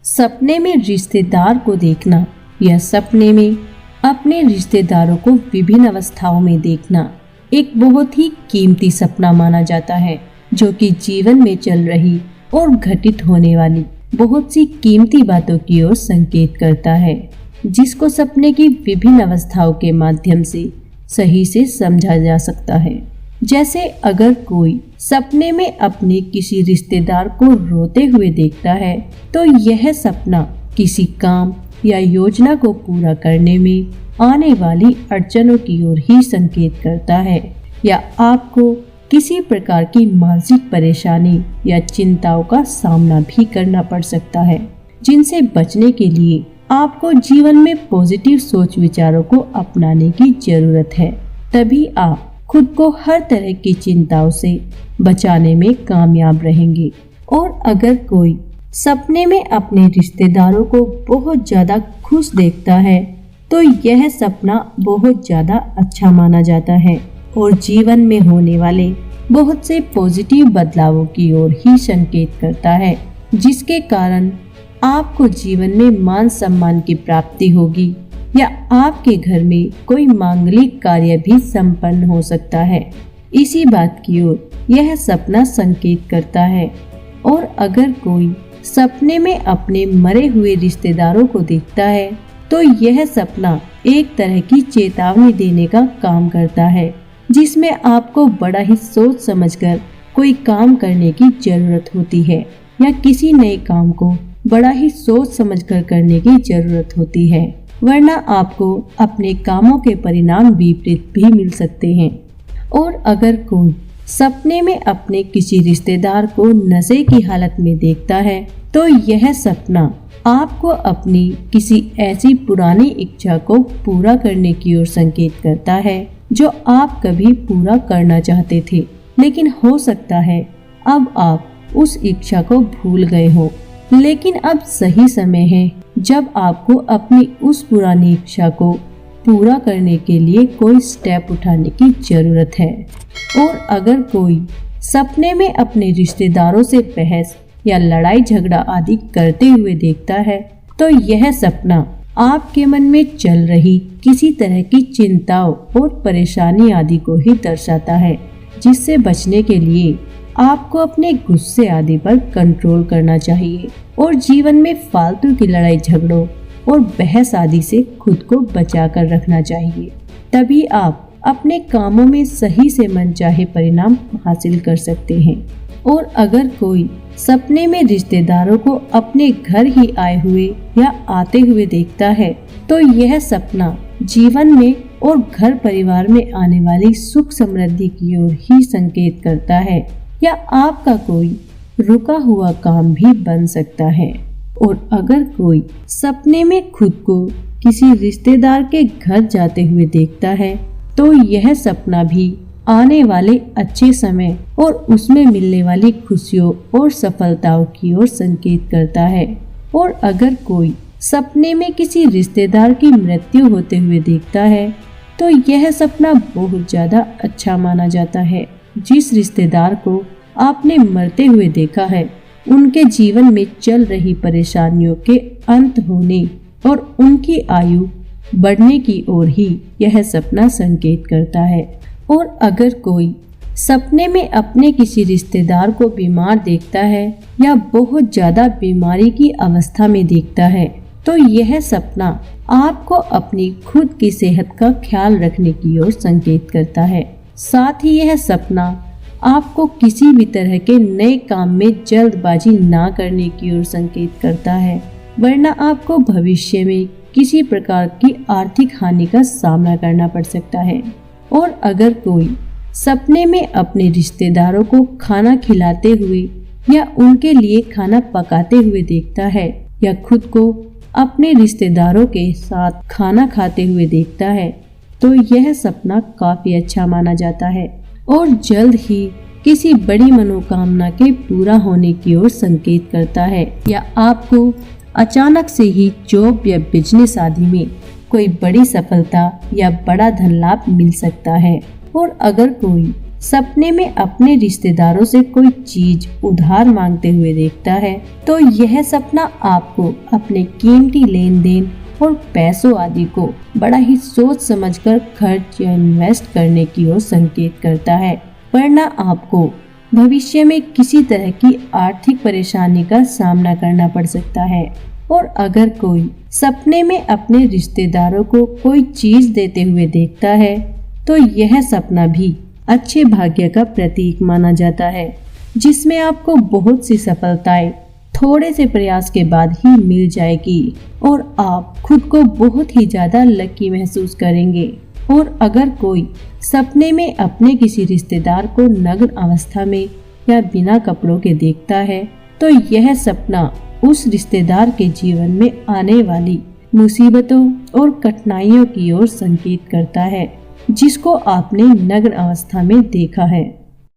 सपने में रिश्तेदार को देखना या सपने में अपने रिश्तेदारों को विभिन्न अवस्थाओं में देखना एक बहुत ही कीमती सपना माना जाता है, जो कि जीवन में चल रही और घटित होने वाली बहुत सी कीमती बातों की ओर संकेत करता है, जिसको सपने की विभिन्न अवस्थाओं के माध्यम से सही से समझा जा सकता है। जैसे अगर कोई सपने में अपने किसी रिश्तेदार को रोते हुए देखता है, तो यह सपना किसी काम या योजना को पूरा करने में आने वाली अड़चनों की ओर ही संकेत करता है, या आपको किसी प्रकार की मानसिक परेशानी या चिंताओं का सामना भी करना पड़ सकता है, जिनसे बचने के लिए आपको जीवन में पॉजिटिव सोच विचारों को अपनाने की जरूरत है। तभी आप खुद को हर तरह की चिंताओं से बचाने में कामयाब रहेंगे। और अगर कोई सपने में अपने रिश्तेदारों को बहुत ज्यादा खुश देखता है, तो यह सपना बहुत ज्यादा अच्छा माना जाता है और जीवन में होने वाले बहुत से पॉजिटिव बदलावों की ओर ही संकेत करता है, जिसके कारण आपको जीवन में मान सम्मान की प्राप्ति होगी या आपके घर में कोई मांगलिक कार्य भी संपन्न हो सकता है। इसी बात की ओर यह सपना संकेत करता है। और अगर कोई सपने में अपने मरे हुए रिश्तेदारों को देखता है, तो यह सपना एक तरह की चेतावनी देने का काम करता है, जिसमें आपको बड़ा ही सोच समझकर कोई काम करने की जरूरत होती है, या किसी नए काम को बड़ा ही सोच समझकर करने की जरूरत होती है, वरना आपको अपने कामों के परिणाम विपरीत भी मिल सकते हैं। और अगर कोई सपने में अपने किसी रिश्तेदार को नशे की हालत में देखता है, तो यह सपना आपको अपनी किसी ऐसी पुरानी इच्छा को पूरा करने की ओर संकेत करता है, जो आप कभी पूरा करना चाहते थे, लेकिन हो सकता है अब आप उस इच्छा को भूल गए हो। लेकिन अब सही समय है जब आपको अपनी उस पुरानी इच्छा को पूरा करने के लिए कोई स्टेप उठाने की जरूरत है। और अगर कोई सपने में अपने रिश्तेदारों से बहस या लड़ाई झगड़ा आदि करते हुए देखता है, तो यह सपना आपके मन में चल रही किसी तरह की चिंताओं और परेशानी आदि को ही दर्शाता है, जिससे बचने के लिए आपको अपने गुस्से आदि पर कंट्रोल करना चाहिए और जीवन में फालतू की लड़ाई झगड़ों और बहस आदि से खुद को बचा कर रखना चाहिए। तभी आप अपने कामों में सही से मनचाहे परिणाम हासिल कर सकते हैं। और अगर कोई सपने में रिश्तेदारों को अपने घर ही आए हुए या आते हुए देखता है, तो यह सपना जीवन में और घर परिवार में आने वाली सुख समृद्धि की ओर ही संकेत करता है, या आपका कोई रुका हुआ काम भी बन सकता है। और अगर कोई सपने में खुद को किसी रिश्तेदार के घर जाते हुए देखता है, तो यह सपना भी आने वाले अच्छे समय और उसमें मिलने वाली खुशियों और सफलताओं की ओर संकेत करता है। और अगर कोई सपने में किसी रिश्तेदार की मृत्यु होते हुए देखता है, तो यह सपना बहुत ज्यादा अच्छा माना जाता है। जिस रिश्तेदार को आपने मरते हुए देखा है, उनके जीवन में चल रही परेशानियों के अंत होने और उनकी आयु बढ़ने की ओर ही यह सपना संकेत करता है। और अगर कोई सपने में अपने किसी रिश्तेदार को बीमार देखता है या बहुत ज्यादा बीमारी की अवस्था में देखता है, तो यह सपना आपको अपनी खुद की सेहत का ख्याल रखने की ओर संकेत करता है। साथ ही यह सपना आपको किसी भी तरह के नए काम में जल्दबाजी ना करने की ओर संकेत करता है, वरना आपको भविष्य में किसी प्रकार की आर्थिक हानि का सामना करना पड़ सकता है। और अगर कोई सपने में अपने रिश्तेदारों को खाना खिलाते हुए या उनके लिए खाना पकाते हुए देखता है, या खुद को अपने रिश्तेदारों के साथ खाना खाते हुए देखता है, तो यह सपना काफी अच्छा माना जाता है और जल्द ही किसी बड़ी मनोकामना के पूरा होने की ओर संकेत करता है, या आपको अचानक से ही जॉब या बिजनेस आदि में कोई बड़ी सफलता या बड़ा धन लाभ मिल सकता है। और अगर कोई सपने में अपने रिश्तेदारों से कोई चीज उधार मांगते हुए देखता है तो यह सपना आपको अपने कीमती लेन देन और पैसों आदि को बड़ा ही सोच समझकर खर्च या इन्वेस्ट करने की ओर संकेत करता है, वरना आपको भविष्य में किसी तरह की आर्थिक परेशानी का सामना करना पड़ सकता है। और अगर कोई सपने में अपने रिश्तेदारों को कोई चीज देते हुए देखता है तो यह सपना भी अच्छे भाग्य का प्रतीक माना जाता है, जिसमें आपको बहुत सी सफलताएं थोड़े से प्रयास के बाद ही मिल जाएगी और आप खुद को बहुत ही ज्यादा लकी महसूस करेंगे। और अगर कोई सपने में अपने किसी रिश्तेदार को नग्न अवस्था में या बिना कपड़ों के देखता है तो यह सपना उस रिश्तेदार के जीवन में आने वाली मुसीबतों और कठिनाइयों की ओर संकेत करता है जिसको आपने नग्न अवस्था में देखा है।